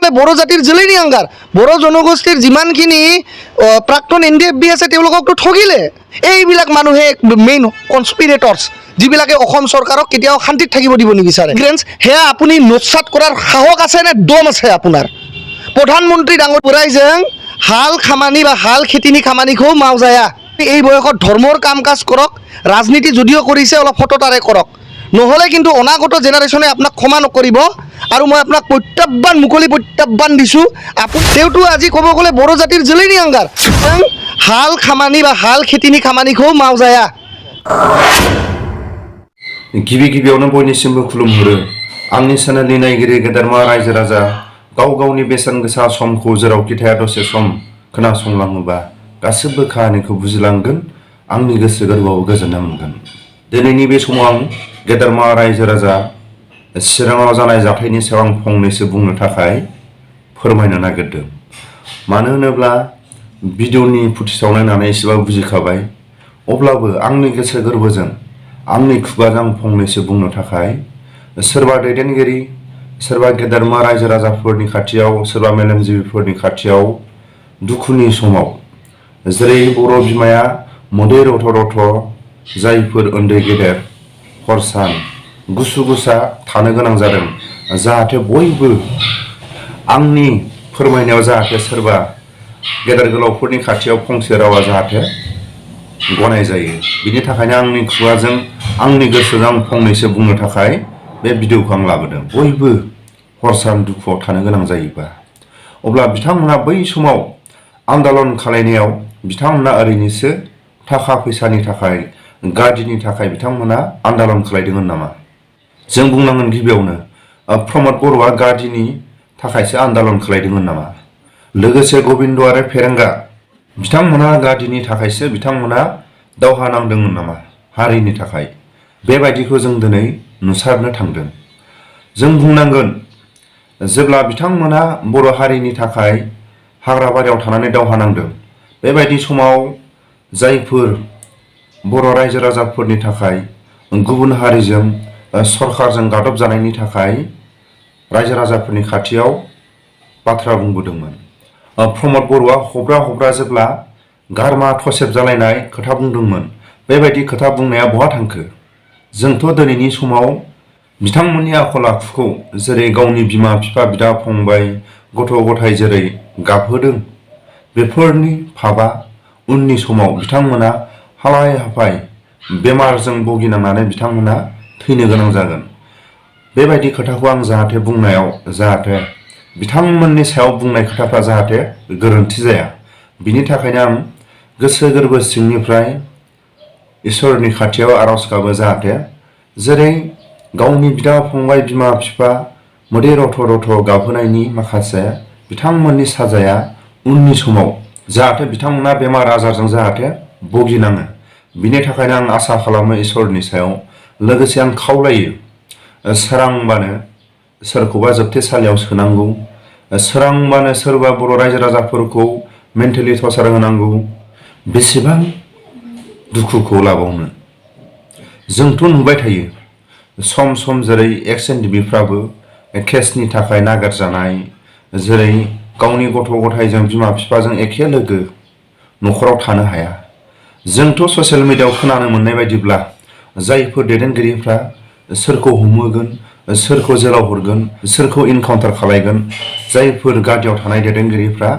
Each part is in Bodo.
ক'লে বড়ো জাতিৰ জেলেৰী আংগাৰ বড়ো জনগোষ্ঠীৰ যিমানখিনি প্ৰাক্তন NDFB আছে তেওঁলোককতো ঠগিলে এইবিলাক মানুহে মেইন কনস্পিৰেটৰ্ছ যিবিলাকে অসম চৰকাৰক কেতিয়াও শান্তিত থাকিব দিব নিবিচাৰে সেয়া আপুনি নোটছাত কৰাৰ সাহস আছে নে দম আছে আপোনাৰ প্ৰধানমন্ত্ৰী ডাঙৰ বুঢ়াই যেন হাল খামানি বা হাল খেতিনি খামানিখো মাও যায় এই বয়সত ধৰ্মৰ কাম কাজ কৰক ৰাজনীতি যদিও কৰিছে অলপ সততাৰে কৰক নহ'লে কিন্তু অনাগত জেনাৰেশ্যনে আপোনাক ক্ষমা নকৰিব আৰু মই আপোনাক প্ৰত্যাহ্বান মুকলি প্ৰত্যাহ্বান দিছোঁ তেওঁতো আজি ক'ব গ'লে বড়ো জাতিৰ জেলেৰী আংগাৰ হাল খামানি বা হাল খেতিনি খামানিখো মাও যায় गिबि गिबियावनो बयनिसिमबो खुलुमहरो आंनि चेनेलनि नायगिरि गेदेरमा रायजो राजा गाव गावनि बेसेन गोसा समखौ जेरावखि थाया दसे सम खोनासंलाङोबा गासिबो खाहानिखौ बुजिलांगोन आंनि गोसो गोरबोआव गोजोननाय मोनगोन दिनैनि बे समाव आं गेदेरमा रायजो राजा चिराङाव जानाय जाथायनि सायाव आं फंनैसो बुंनो थाखाय फोरमायनो नागिरदों मानो होनोब्ला भिडिअनि फुटेजआव नायनानै एसेबाबो बुजिखाबाय अब्लाबो आंनि गोसो गोरबोजों आंनि खुगाजों फंनैसो बुंनो थाखाय सोरबा दैदेनगिरि सोरबा गेदेरमा रायजो राजाफोरनि खाथियाव सोरबा मेलेमजिबिफोरनि खाथियाव दुखुनि समाव जेरै बर' बिमाया मोदै रथ' रथ' जायफोर उन्दै गेदेर हर सान गुसु गुसा थानो गोनां जादों जाहाथे बयबो आंनि फोरमायनायाव जाहाथे सोरबा गेदेर गोलावफोरनि खाथियाव फंसे रावा जाहाथे गनाय जायो बिनि थाखायनो आंनि खुगाजों आंनि गोसोजों फंनैसो बुंनो थाखाय बे भिडिअखौ आं लाबोदों बयबो हर सान दुखुआव थानो गोनां जायोबा अब्ला बिथांमोना बै समाव आन्दलन खालायनायाव बिथांमोना ओरैनोसो थाखा फैसानि थाखाय गादिनि थाखाय बिथांमोना आन्दलन खालायदोंमोन नामा जों बुंनांगोन गिबियावनो प्रमद बर'आ गादिनि थाखायसो आन्दलन खालायदोंमोन नामा लोगोसे गबिन्द आरो फेरेंगा बिथांमोना गादिनि थाखायसो बिथांमोना दावहा नांदोंमोन नामा हारिनि थाखाय बेबायदिखौ जों दिनै नुसारनो थांदों जों बुंनांगोन जेब्ला बिथांमोना बर' हारिनि थाखाय हाग्राबारियाव थानानै दावहा नांदों बेबायदि समाव जायफोर बर' रायजो राजाफोरनि थाखाय गुबुन हारिजों सरखारजों गादब जानायनि थाखाय रायजो राजाफोरनि खाथियाव बाथ्रा बुंबोदोंमोन प्रमद बर'आ हब्रा हब्रा जेब्ला गारमा थसेब जालायनाय खोथा बुंदोंमोन बेबायदि खोथा बुंनाया बहा थांखो जोंथ' दिनैनि समाव बिथांमोननि आखल आखुखौ जेरै गावनि बिमा बिफा बिदा फंबाय गथ' गथाय जेरै गाबहोदों बेफोरनि फाबा उननि समाव बिथांमोना हालाय हाफाय बेमारजों भुगिनांनानै बिथांमोना थैनो गोनां जागोन बेबायदि खोथाखौ आं जाहाथे बुंनायाव जाहाथे बिथांमोननि सायाव बुंनाय खोथाफ्रा जाहाथे गोरोन्थि जाया बिनि थाखायनो आं गोसो गोरबो सिंनिफ्राय इसोरनि खाथियाव आरज गाबो जाहाथे जेरै गावनि बिदा फंबाय बिमा बिफा मोदै रथ' रथ' गाबहोनायनि माखासे बिथांमोननि साजाया उननि समाव जाहाथे बिथांमोना बेमार आजारजों जाहाथे भुगिनाङो बिनि थाखायनो आं आसा खालामो इसोरनि सायाव लोगोसे आं खावलायो सोरांबानो सोरखौबा जोबथेसालियाव सोनांगौ सोरांबानो सोरबा बर' रायजो राजाफोरखौ मेन्टेलि टर्चार होनांगौ बेसेबां दुखुखौ लाबावनो जोंथ' नुबाय थायो सम सम जेरै एक्स एनडिबिफ्राबो केसनि थाखाय नागारजानाय जेरै गावनि गथ' गथायजों बिमा बिफाजों एखे लोगो न'खराव थानो हाया जोंथ' ससियेल मिडियायाव खोनानो मोननाय बायदिब्ला जायफोर दैदेनगिरिफ्रा सोरखौ हमहोगोन सोरखौ जेलाव हरगोन सोरखौ इनकाउन्टार खालायगोन जायफोर गादियाव थानाय दैदेनगिरिफ्रा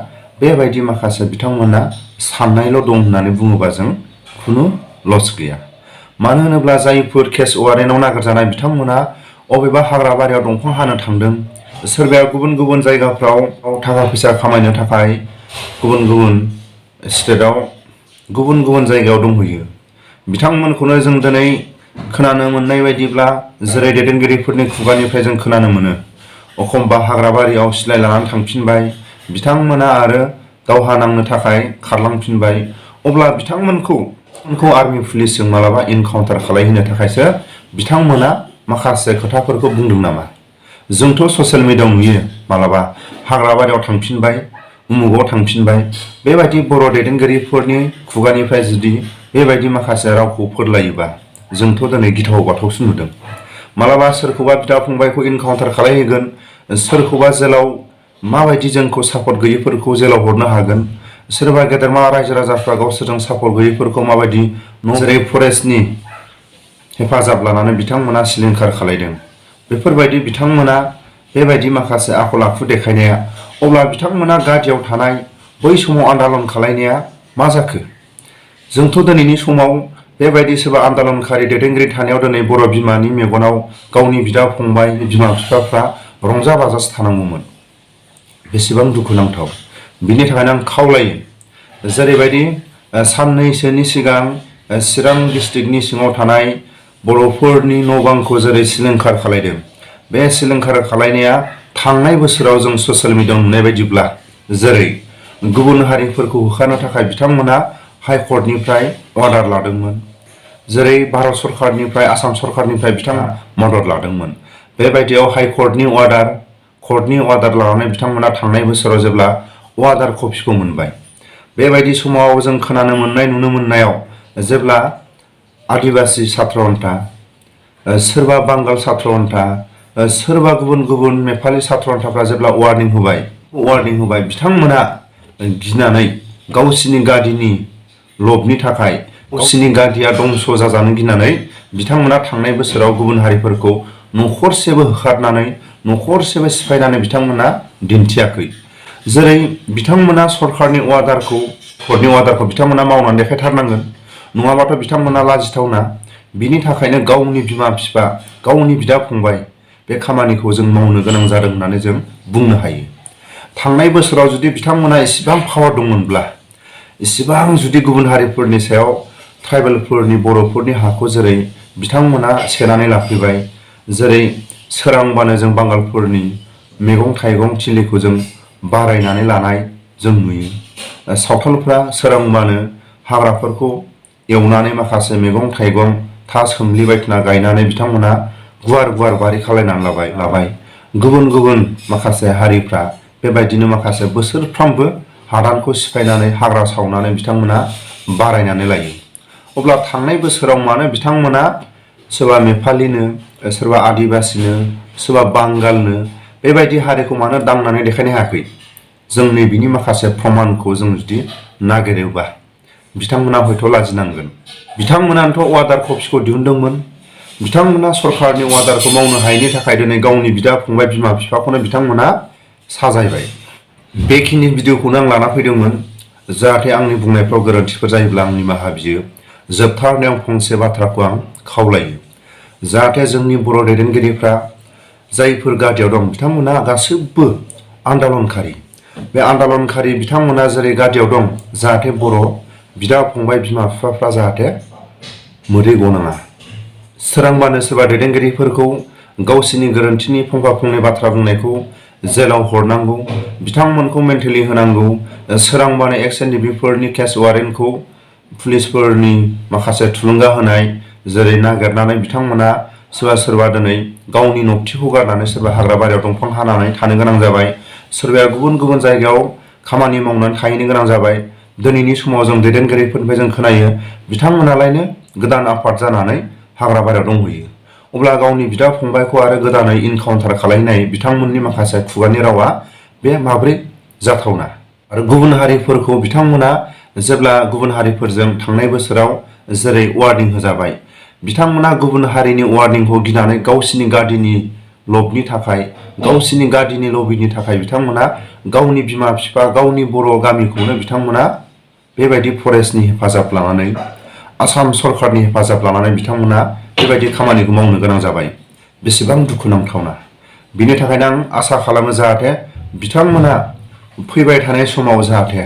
बेबायदि माखासे बिथांमोना साननायल' दं होननानै बुङोबा जों खुनु लस गैया मानो होनोब्ला जायफोर केस वारेन्टआव नागारजानाय बिथांमोना अबेबा हाग्रा बारियाव दंफां हानो थांदों सोरबाया गुबुन गुबुन जायगाफ्राव थाखा फैसा खामायनो थाखाय गुबुन गुबुन स्टेटआव गुबुन गुबुन जायगायाव दंहैयो बिथांमोनखौनो जों दिनै खोनानो मोननाय बायदिब्ला जेरै दैदेनगिरिफोरनि खुगानिफ्राय जों खोनानो मोनो अखम्बा हाग्राबारियाव सिलाय लानानै थांफिनबाय बिथांमोना आरो दावहा नांनो थाखाय खारलांफिनबाय अब्ला बिथांमोनखौ आर्मि पुलिसजों मालाबा इनकाउन्टार खालायहोनो थाखायसो बिथांमोना माखासे खोथाफोरखौ बुंदों नामा जोंथ' ससियेल मिडियायाव नुयो मालाबा हाग्राबारियाव थांफिनबाय उमुगाव थांफिनबाय बेबायदि बर' दैदेनगिरिफोरनि खुगानिफ्राय जुदि बेबायदि माखासे रावखौ फोरलायोबा जोंथ' दिनै गिथाव बाथावसो नुदों मालाबा सोरखौबा बिदा फंबायखौ इनकाउन्टार खालायहोगोन सोरखौबा जेलाव माबायदि जोंखौ सापर्ट गैयैफोरखौ जेलाव हरनो हागोन सोरबा गेदेरमा रायजो राजाफ्रा गावसोरजों सापर्ट गैयैफोरखौ माबायदि जेरै फरेस्टनि हेफाजाब लानानै बिथांमोना सिलिंखार खालायदों बेफोरबायदि बिथांमोना बेबायदि माखासे आखल आखु देखायनाया अब्ला बिथांमोना गादियाव थानाय बै समाव आन्दालन खालायनाया मा जाखो जोंथ' दिनैनि समाव बेबायदि सोरबा आन्दालनखारि दैदेनगिरि थानायाव दिनै बर' बिमानि मेगनाव गावनि बिदा फंबाय बिमा बिफाफ्रा रंजा बाजासो थानांगौमोन बेसेबां दुखुनांथाव बिनि थाखायनो आं खावलायो जेरैबायदि साननैसोनि सिगां चिरां डिस्ट्रिक्टनि सिङाव थानाय बर'फोरनि न' बांखौ जेरै सिलिंखार खालायदों बे सिलिंखार खालायनाया थांनाय बोसोराव जों ससियेल मिडियायाव नुनाय बायदिब्ला जेरै गुबुन हारिफोरखौ होखारनो थाखाय बिथांमोना हाइकर्टनिफ्राय अर्डार लादोंमोन जेरै भारत सरकारनिफ्राय आसाम सरकारनिफ्राय बिथाङा मदद लादोंमोन बेबायदियाव हाइकर्टनि अर्डार लानानै बिथांमोना थांनाय बोसोराव जेब्ला अर्डार कपिखौ मोनबाय बेबायदि समाव जों खोनानो मोननाय नुनो मोननायाव जेब्ला आदिबासि सात्र अन्था सोरबा बांगाल सात्र अन्था सोरबा गुबुन गुबुन नेपालि सात्र अन्थाफ्रा जेब्ला वार्निं होबाय बिथांमोना गिनानै गावसिनि गादिनि लबनि थाखाय गावसिनि गादिया दंस जाजानो गिनानै बिथांमोना थांनाय बोसोराव गुबुन हारिफोरखौ न'खरसेबो होखारनानै न'खरसेबो सिफायनानै बिथांमोना दिन्थियाखै जेरै बिथांमोना सरकारनि अर्डारखौ बिथांमोना मावनानै देखायथारनांगोन नङाबाथ' बिथांमोना लाजिथावना बिनि थाखायनो गावनि बिमा बिफा गावनि बिदा फंबाय बे खामानिखौ जों मावनो गोनां जादों होननानै जों बुंनो हायो थांनाय बोसोराव जुदि बिथांमोना इसेबां पावार दंमोनब्ला इसेबां जुदि गुबुन हारिफोरनि सायाव ट्राइबेलफोरनि बर'फोरनि हाखौ जेरै बिथांमोना सेनानै लाफैबाय जेरै सोरांबानो जों बांगालफोरनि मैगं थाइगं थिलिखौ जों बारायनानै लानाय जों नुयो सावथालफ्रा सोरांबानो हाग्राफोरखौ एवनानै माखासे मैगं थाइगं था सोमलि बायदिना गायनानै बिथांमोना गुवार गुवार बारि खालायनानै लाबाय गुबुन गुबुन माखासे हारिफ्रा बेबायदिनो माखासे बोसोरफ्रामबो हादानखौ सिफायनानै हाग्रा सावनानै बिथांमोना बारायनानै लायो अब्ला थांनाय बोसोराव मानो बिथांमोना सोरबा नेपालिनो सोरबा आदिबासिनो सोरबा बांगालनो बेबायदि हारिखौ मानो दांनानै देखायनो हायाखै जों नैबेनि माखासे प्रमाणखौ जों जुदि नागिरोबा बिथांमोना हयथ' लाजिनांगोन बिथांमोनानोथ' अर्डार कपिखौ दिहुनदोंमोन बिथांमोना सरकारनि अर्डारखौ मावनो हायैनि थाखाय दिनै गावनि बिदा फंबाय बिमा बिफाखौनो बिथांमोना साजायबाय बेखिनि भिडिअखौनो आं लाना फैदोंमोन जाहाथे आंनि बुंनायफ्राव गोरोन्थिफोर जायोब्ला आं निमाहा बियो जोबथारनायाव फंसे बाथ्राखौ आं खावलायो जाहाथे जोंनि बर' दैदेनगिरिफ्रा जायफोर गादियाव दं बिथांमोना गासैबो आन्दालनखारि बे आन्दालनखारि बिथांमोना जेरै गादियाव दं जाहाथे बर' बिदा फंबाय बिमा बिफाफ्रा जाहाथे मोदै गनाङा सोरांबानो सोरबा दैदेनगिरिफोरखौ गावसिनि गोरोन्थिनि फंफा फंनै बाथ्रा बुंनायखौ जेलाव हरनांगौ बिथांमोनखौ मेन्टेलि होनांगौ सोरांबानो एक्स-एन-डि-बिफोरनि केस वारेन्टखौ पुलिसफोरनि माखासे थुलुंगा होनाय जेरै नागिरनानै बिथांमोना सोरबा दिनै गावनि नबथिखौ गारनानै सोरबा हाग्रा बारियाव दंफां हानानै थानो गोनां जाबाय सोरबाया गुबुन गुबुन जायगायाव खामानि मावनानै थाहैनो गोनां जाबाय दिनैनि समाव जों दैदेनगिरिफोरनिफ्राय जों खोनायो बिथांमोनालायनो गोदान आफाद जानानै हाग्रा बारियाव दंहैयो अब्ला गावनि बिदा फंबायखौ आरो गोदानै इनकाउन्टार खालायनाय बिथांमोननि माखासे खुगानि रावा बे माब्रै जाथावना आरो गुबुन हारिफोरखौ बिथांमोना जेब्ला गुबुन हारिफोरजों थांनाय बोसोराव जेरै वार्निं होजाबाय बिथांमोना गुबुन हारिनि वार्निंखौ गिनानै गावसिनि गादिनि लबनि थाखाय गावसिनि गादिनि लबिनि थाखाय बिथांमोना गावनि बिमा बिफा गावनि बर' गामिखौनो बिथांमोना बेबायदि फरेस्टनि हेफाजाब लानानै आसाम सरकारनि हेफाजाब लानानै बिथांमोना बेबायदि खामानिखौ मावनो गोनां जाबाय बेसेबां दुखुनांथावना बिनि थाखायनो आं आसा खालामो जाहाथे बिथांमोना फैबाय थानाय समाव जाहाथे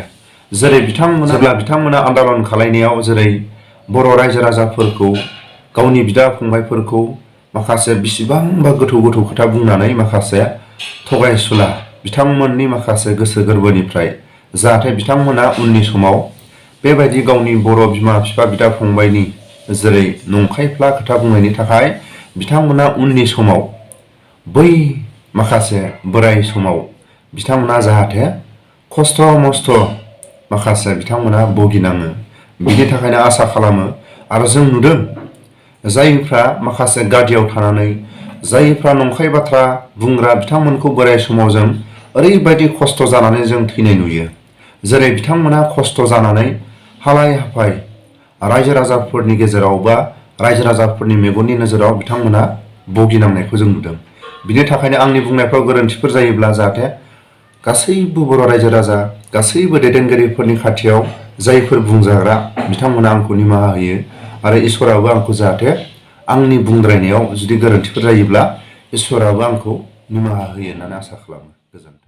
जेरै जेब्ला बिथांमोना आन्दालन खालायनायाव जेरै बर' रायजो राजाफोरखौ गावनि बिदा फंबायफोरखौ माखासे बेसेबांबा गोथौ गोथौ खोथा बुंनानै माखासे थगायसुला बिथांमोननि माखासे गोसो गोरबोनिफ्राय जाहाथे बिथांमोना उननि समाव बेबायदि गावनि बर' बिमा बिफा बिदा फंबायनि जेरै नंखायफ्ला खोथा बुंनायनि थाखाय बिथांमोना उननि समाव बै माखासे बोराय समाव बिथांमोना जाहाथे खस्थ' मस्थ' माखासे बिथांमोना भुगिनाङो बिनि थाखायनो आसा खालामो आरो जों नुदों जायफ्रा माखासे गादियाव थानानै जायफ्रा नंखाय बाथ्रा बुंग्रा बिथांमोनखौ बोराय समाव जों ओरैबायदि खस्थ' जानानै जों थैनाय नुयो जेरै बिथांमोना खस्थ' जानानै हालाय हाफाय रायजो राजाफोरनि गेजेराव बा रायजो राजाफोरनि मेगननि नोजोराव बिथांमोना भुगिनांनायखौ जों नुदों। बिनि थाखायनो आंनि बुंनायफ्राव गोरोन्थिफोर जायोब्ला जाहाथे गासैबो बर' रायजो राजा गासैबो दैदेनगिरिफोरनि खाथियाव जायफोर बुंजाग्रा बिथांमोना आंखौ निमाहा होयो आरो इसोराबो आंखौ जाहाथे आंनि बुंद्रायनायाव जुदि गोरोन्थिफोर जायोब्ला इसोराबो आंखौ निमाहा होयो होननानै आसा खालामो। गोजोन्थों।